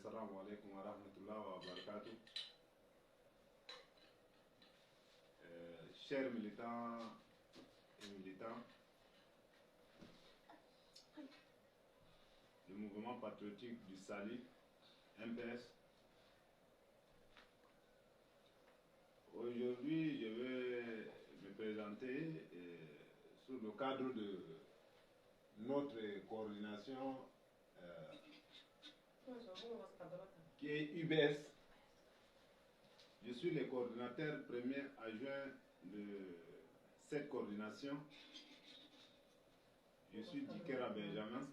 Assalamu alaikum wa rahmatullahi wa barakatuh. Chers militants et militants, le mouvement patriotique du Saly, MPS, aujourd'hui je vais me présenter sous le cadre de notre coordination qui est UBS. Je suis le coordinateur premier adjoint de cette coordination. Je suis Dikera Benjamin.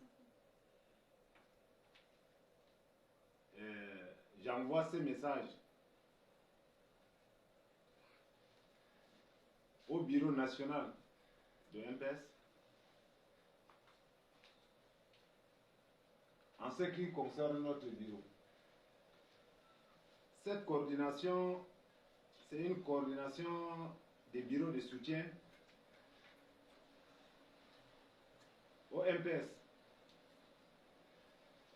J'envoie ces messages au bureau national de MPS en ce qui concerne notre bureau. Cette coordination, c'est une coordination des bureaux de soutien au MPS.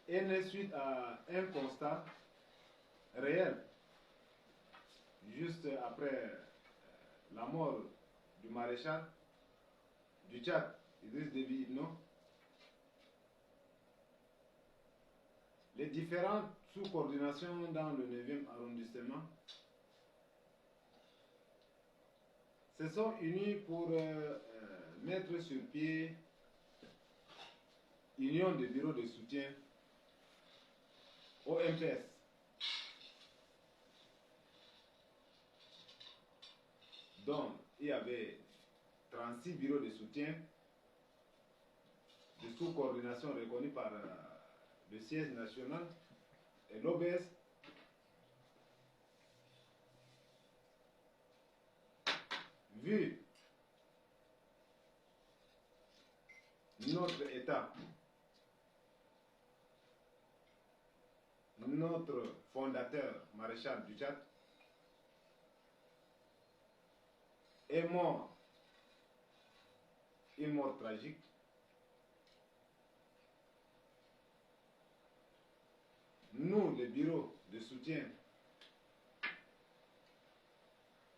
Elle est suite à un constat réel, juste après la mort du maréchal du Tchad, Idriss Déby Itno. Les différentes sous-coordinations dans le 9e arrondissement se sont unies pour mettre sur pied une union de bureaux de soutien au MPS. Donc, il y avait 36 bureaux de soutien de sous-coordination reconnus par le siège national et l'OBS. Vu notre État, notre fondateur, maréchal du Tchad, est mort une mort tragique. Nous, les bureaux de soutien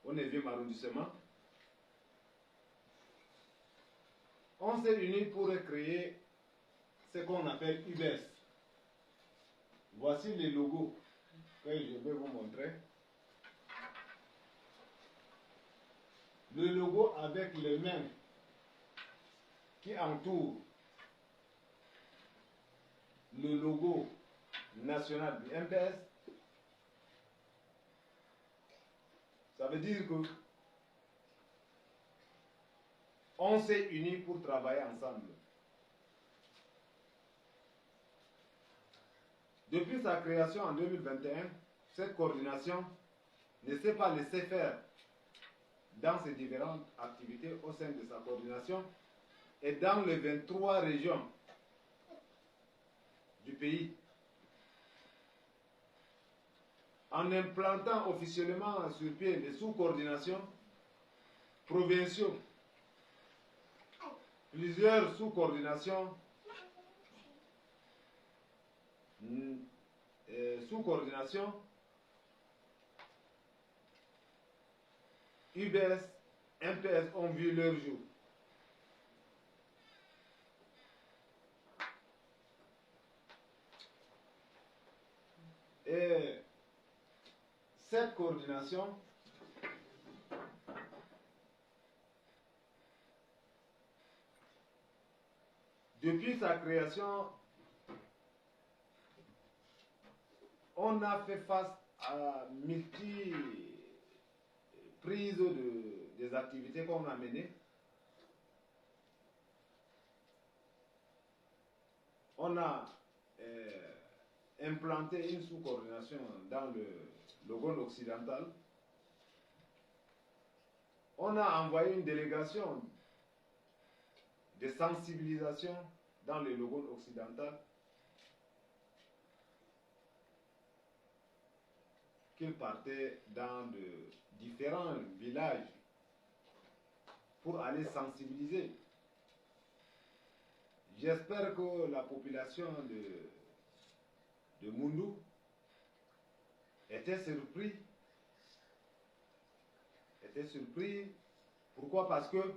au 9e arrondissement, on s'est unis pour créer ce qu'on appelle UBS. Voici les logos que je vais vous montrer. Le logo avec les mains qui entourent le logo national du MPS. Ça veut dire que on s'est unis pour travailler ensemble. Depuis sa création en 2021, cette coordination ne s'est pas laissée faire dans ses différentes activités au sein de sa coordination et dans les 23 régions du pays, en implantant officiellement sur pied les sous-coordinations provinciaux, plusieurs sous-coordinations UBS, MPS ont vu leur jour. Et cette coordination depuis sa création, on a fait face à multi-prises des activités qu'on a menées. On a implanté une sous-coordination dans le Logone occidental. On a envoyé une délégation de sensibilisation dans le Logone occidental qu'ils partaient dans de différents villages pour aller sensibiliser. J'espère que la population de Moundou étaient surpris. Pourquoi? Parce que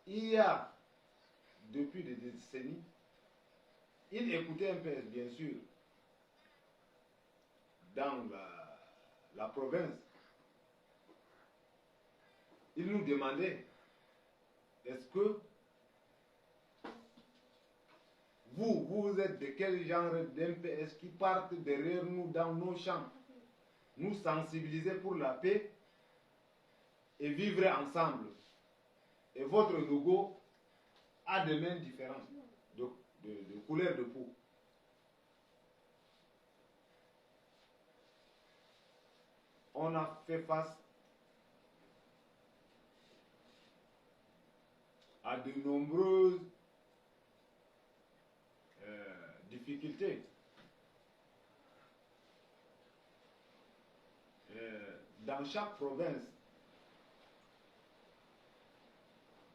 il y a, depuis des décennies, ils écoutaient MPS, bien sûr, dans la province. Ils nous demandaient, est-ce que vous êtes de quel genre d'MPS qui partent derrière nous dans nos champs, nous sensibiliser pour la paix et vivre ensemble. Et votre logo a des mains différentes, de couleur de peau. On a fait face à de nombreuses difficultés. Dans chaque province,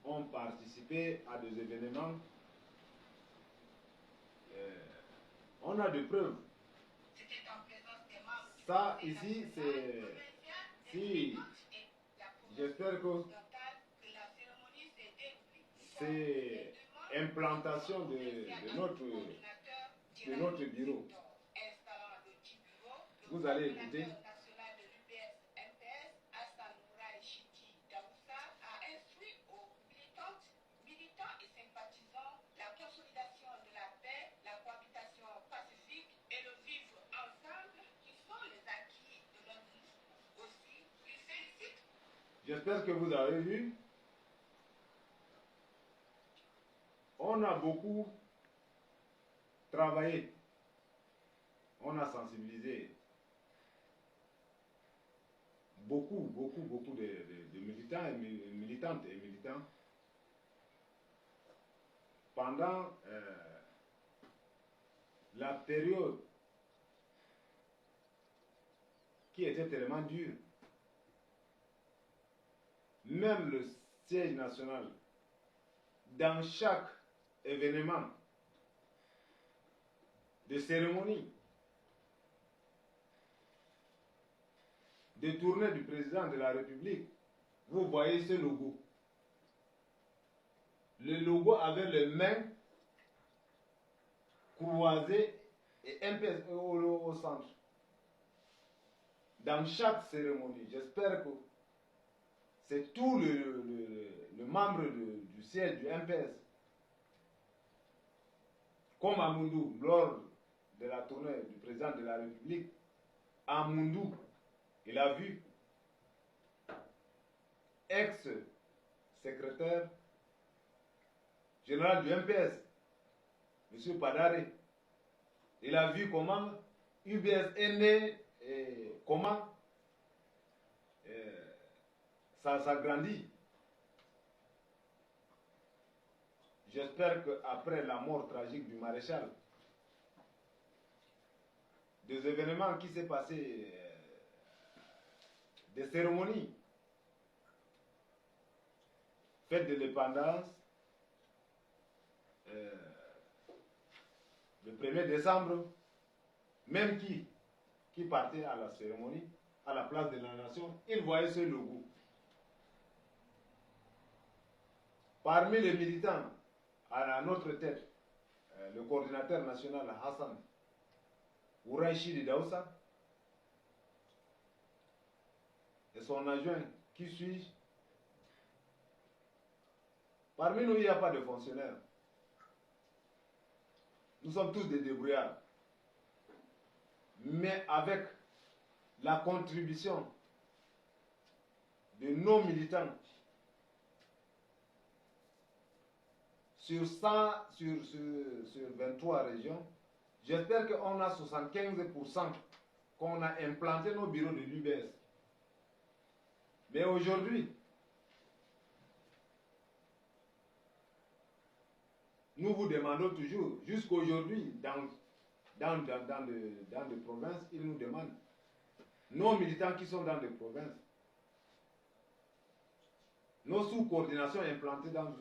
on participait à des événements. On a des preuves. Ça, ici, c'est... Si, j'espère que c'est implantation de notre bureau. Vous allez écouter. J'espère que vous avez vu. On a beaucoup travaillé. On a sensibilisé beaucoup de militants et militantes et militants pendant la période qui était tellement dure. Même le siège national, dans chaque événement de cérémonie, de tournée du président de la République, vous voyez ce logo. Le logo avait les mains croisées et MPS au centre. Dans chaque cérémonie, j'espère que c'est tout le membre du siège du MPS, comme à Moundou, lors de la tournée du président de la République, à Moundou, il a vu ex-secrétaire général du MPS, M. Padare. Il a vu comment UBS est né et comment ça s'agrandit. J'espère qu'après la mort tragique du maréchal, des événements qui s'est passé, des cérémonies, fête de l'indépendance, le 1er décembre, même qui partait à la cérémonie, à la place de la nation, il voyait ce logo. Parmi les militants, à notre tête, le coordinateur national Hassan Ouraichi de Daoussa et son adjoint, qui suis-je? Parmi nous, il n'y a pas de fonctionnaires. Nous sommes tous des débrouillards. Mais avec la contribution de nos militants, sur 23 régions, j'espère qu'on a 75% qu'on a implanté nos bureaux de l'UBS. Mais aujourd'hui, nous vous demandons toujours, jusqu'aujourd'hui, dans des provinces, ils nous demandent, nos militants qui sont dans des provinces, nos sous-coordinations implantées dans